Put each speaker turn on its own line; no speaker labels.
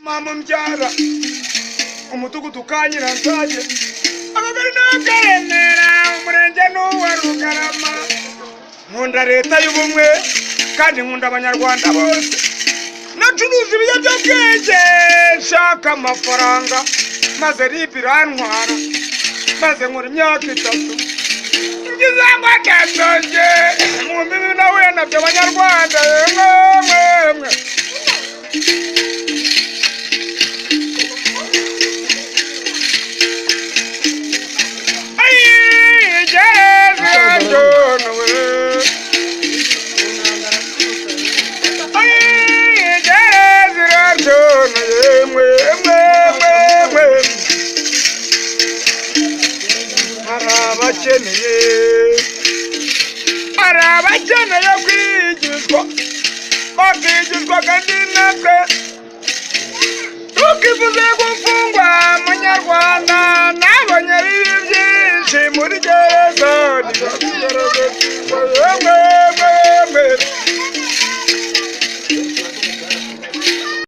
mama mbyara umudugudu ka Nyiranzage abagari n'akaremera umurenge n'uwa Rugarama nkunda leta y'ubumwe kandi nkunda abanyarwanda bose nacuruza ibiyobyabwenge nshaka amafaranga maze ribi irantwara maze nkora imyaka 3 ngize ngo ndasonje mu mbibi nawe nabyo abanyarwanda yemwe arabakeneye kwigishwa bakigishwa kandi natwe tukivuze gufungwa munyarwanda nabonye bibi byinshi muri gereza